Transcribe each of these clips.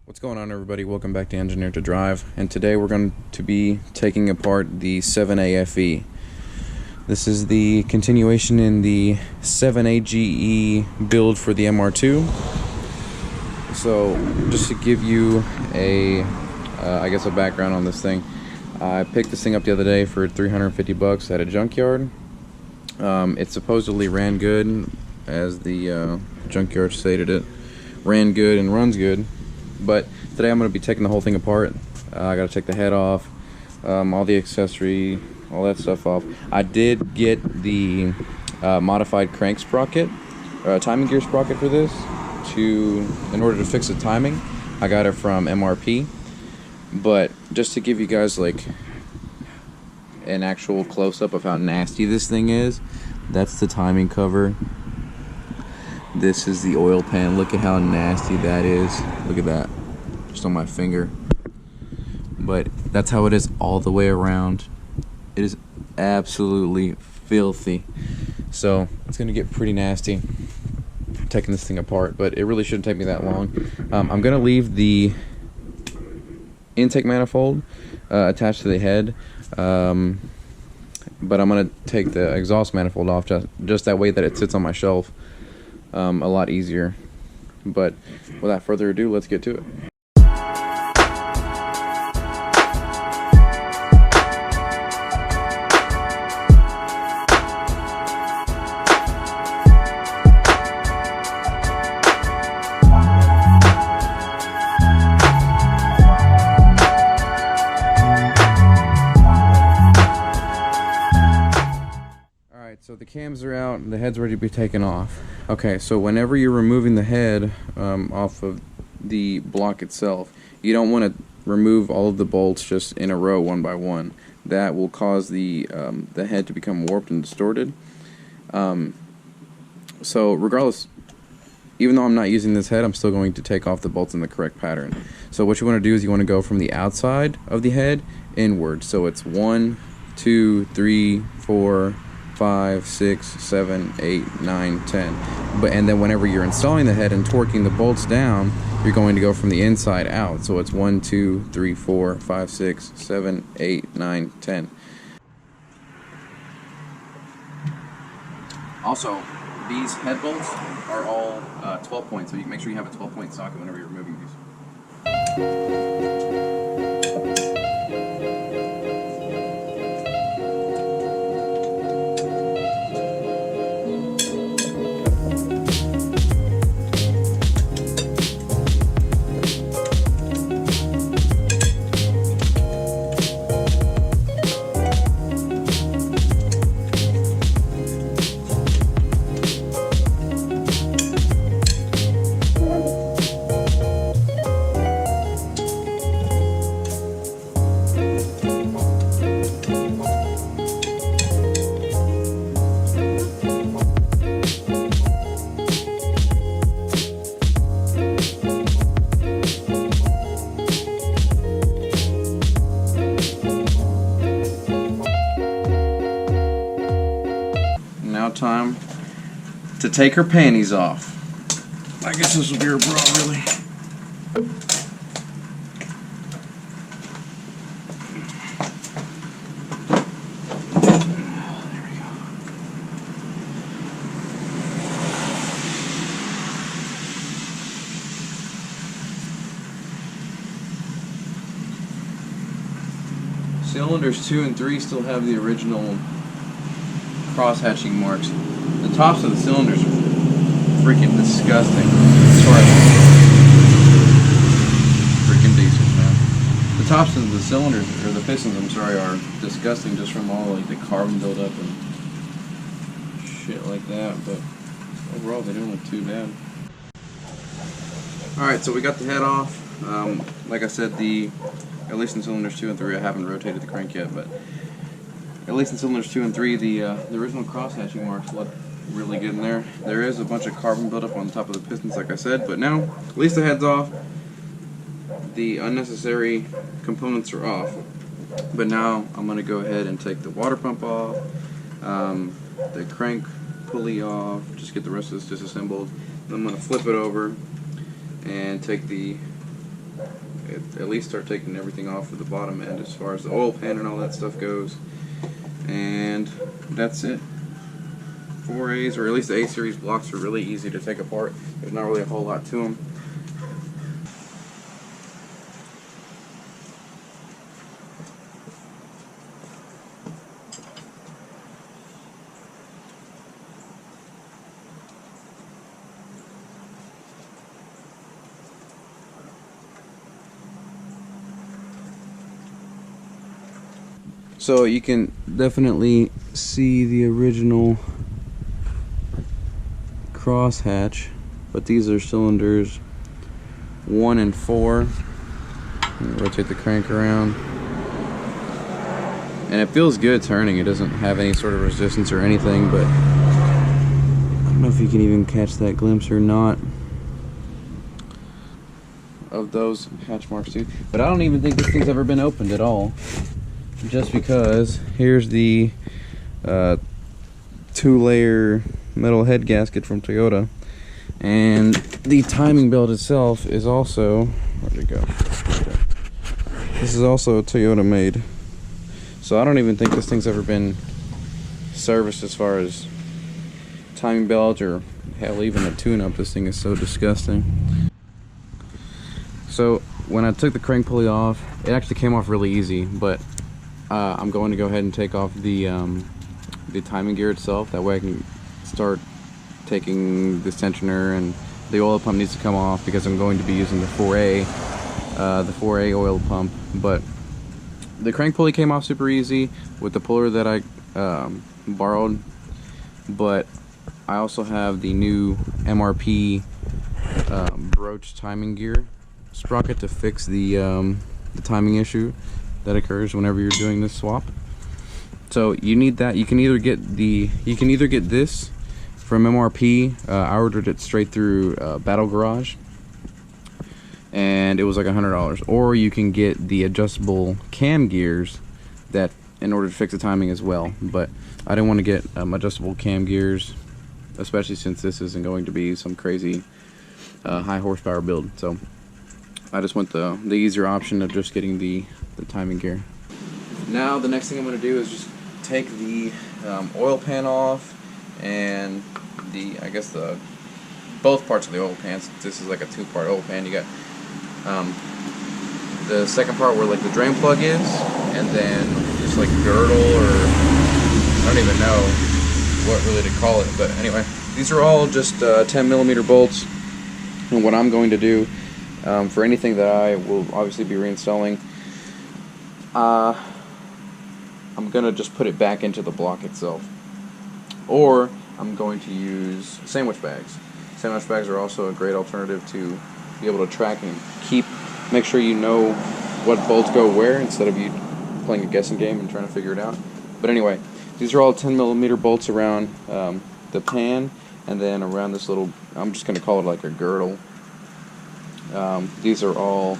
What's going on, everybody? Welcome back to Engineered to Drive, and today we're going to be taking apart the 7AFE. This is the continuation in the 7AGE build for the MR2. So just to give you a background on this thing, I picked this thing up the other day for $350 at a junkyard. It supposedly ran good, as the junkyard stated it. Ran good and runs good. But today I'm going to be taking the whole thing apart. I got to take the head off, all the accessory, all that stuff off. I did get the modified crank sprocket, timing gear sprocket for this, in order to fix the timing. I got it from MRP. But just to give you guys like an actual close-up of how nasty this thing is, that's the timing cover. This is the oil pan. Look at how nasty that is. Look at that, just on my finger. But that's how it is all the way around. It is absolutely filthy. So it's gonna get pretty nasty taking this thing apart, but it really shouldn't take me that long. I'm gonna leave the intake manifold attached to the head, but I'm gonna take the exhaust manifold off just that way that it sits on my shelf a lot easier. But without further ado, let's get to it. So the cams are out and the head's ready to be taken off. Okay, so whenever you're removing the head off of the block itself, you don't want to remove all of the bolts just in a row one by one. That will cause the head to become warped and distorted. So regardless, even though I'm not using this head, I'm still going to take off the bolts in the correct pattern. So what you want to do is you want to go from the outside of the head inward. So it's 1, 2, 3, 4, 5, 6, 7, 8, 9, 10. And then whenever you're installing the head and torquing the bolts down, you're going to go from the inside out. So it's 1, 2, 3, 4, 5, 6, 7, 8, 9, 10. Also, these head bolts are all 12 points, so you can make sure you have a 12-point socket whenever you're removing these. Now time to take her panties off. I guess this will be her bra, really. There we go. Cylinders 2 and 3 still have the original cross-hatching marks. The tops of the cylinders are freaking disgusting. Freaking diesel, man. The tops of the cylinders, or the pistons, I'm sorry, are disgusting just from all like the carbon buildup and shit like that. But overall, they don't look too bad. All right, so we got the head off. Like I said, at least in cylinders 2 and 3, I haven't rotated the crank yet, but at least in cylinders 2 and 3, the original cross-hatching marks look really good in there. There is a bunch of carbon buildup on the top of the pistons, like I said, but now at least the head's off. The unnecessary components are off. But now I'm going to go ahead and take the water pump off, the crank pulley off, just get the rest of this disassembled. Then I'm going to flip it over and take the at least start taking everything off of the bottom end as far as the oil pan and all that stuff goes. And that's it. 4As, or at least the A series blocks, are really easy to take apart. There's not really a whole lot to them. So you can definitely see the original crosshatch, but these are cylinders 1 and 4. Rotate the crank around, and it feels good turning. It doesn't have any sort of resistance or anything, but I don't know if you can even catch that glimpse or not of those hatch marks too. But I don't even think this thing's ever been opened at all, just because here's the 2-layer metal head gasket from Toyota, and the timing belt itself is also, where'd it go? This is also Toyota made, so I don't even think this thing's ever been serviced as far as timing belt, or hell, even a tune-up. This thing is so disgusting. So when I took the crank pulley off, it actually came off really easy, but I'm going to go ahead and take off the timing gear itself. That way I can start taking this tensioner, and the oil pump needs to come off because I'm going to be using the 4A oil pump. But the crank pulley came off super easy with the puller that I borrowed. But I also have the new MRP broach timing gear sprocket to fix the timing issue that occurs whenever you're doing this swap. So you need that. You can either get this from MRP. I ordered it straight through Battle Garage, and it was like $100. Or you can get the adjustable cam gears that, in order to fix the timing as well. But I didn't want to get adjustable cam gears, especially since this isn't going to be some crazy high horsepower build. So I just went the easier option of just getting the timing gear. Now the next thing I'm going to do is just take the oil pan off, and I guess both parts of the oil pan. This is like a 2-part oil pan. You got the second part where like the drain plug is, and then just like girdle, or I don't even know what really to call it. But anyway, these are all just 10mm bolts. And what I'm going to do for anything that I will obviously be reinstalling, I'm going to just put it back into the block itself. Or I'm going to use sandwich bags. Sandwich bags are also a great alternative to be able to track and make sure you know what bolts go where, instead of you playing a guessing game and trying to figure it out. But anyway, these are all 10mm bolts around the pan, and then around this little, I'm just going to call it like a girdle. These are all,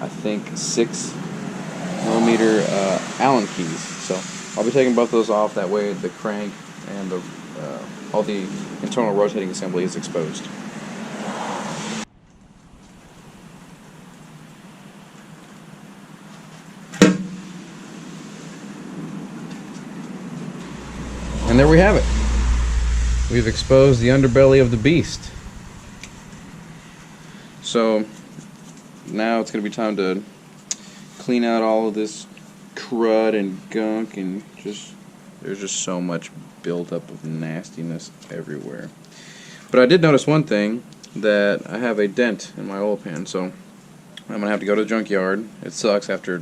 I think, 6mm Allen keys. So I'll be taking both those off. That way the crank and all the internal rotating assembly is exposed. And there we have it. We've exposed the underbelly of the beast. So now it's going to be time to clean out all of this crud and gunk, and there's just so much buildup of nastiness everywhere. But I did notice one thing, that I have a dent in my oil pan, so I'm going to have to go to the junkyard. It sucks after,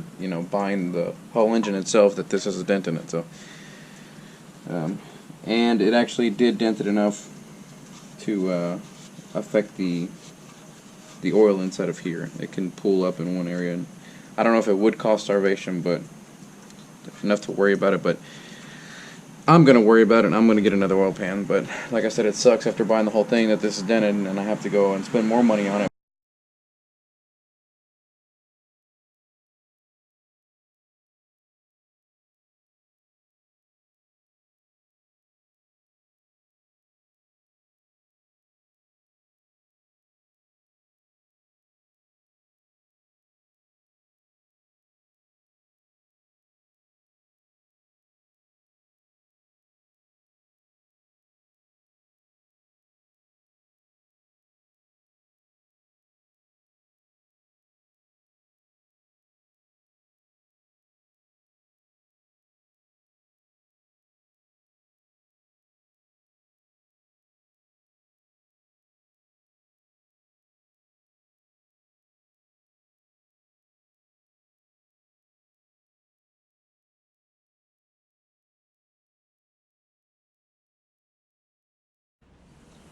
buying the whole engine itself that this has a dent in it. So, and it actually did dent it enough to affect the oil inside of here. It can pool up in one area, and I don't know if it would cause starvation, but enough to worry about it. But I'm going to worry about it, and I'm going to get another oil pan. But like I said, it sucks after buying the whole thing that this is dented, and I have to go and spend more money on it.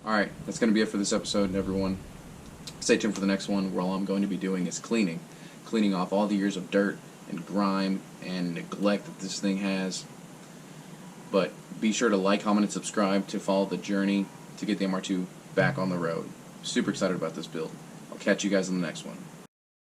Alright, that's going to be it for this episode, everyone. Stay tuned for the next one, where all I'm going to be doing is cleaning off all the years of dirt and grime and neglect that this thing has. But be sure to like, comment, and subscribe to follow the journey to get the MR2 back on the road. Super excited about this build. I'll catch you guys in the next one.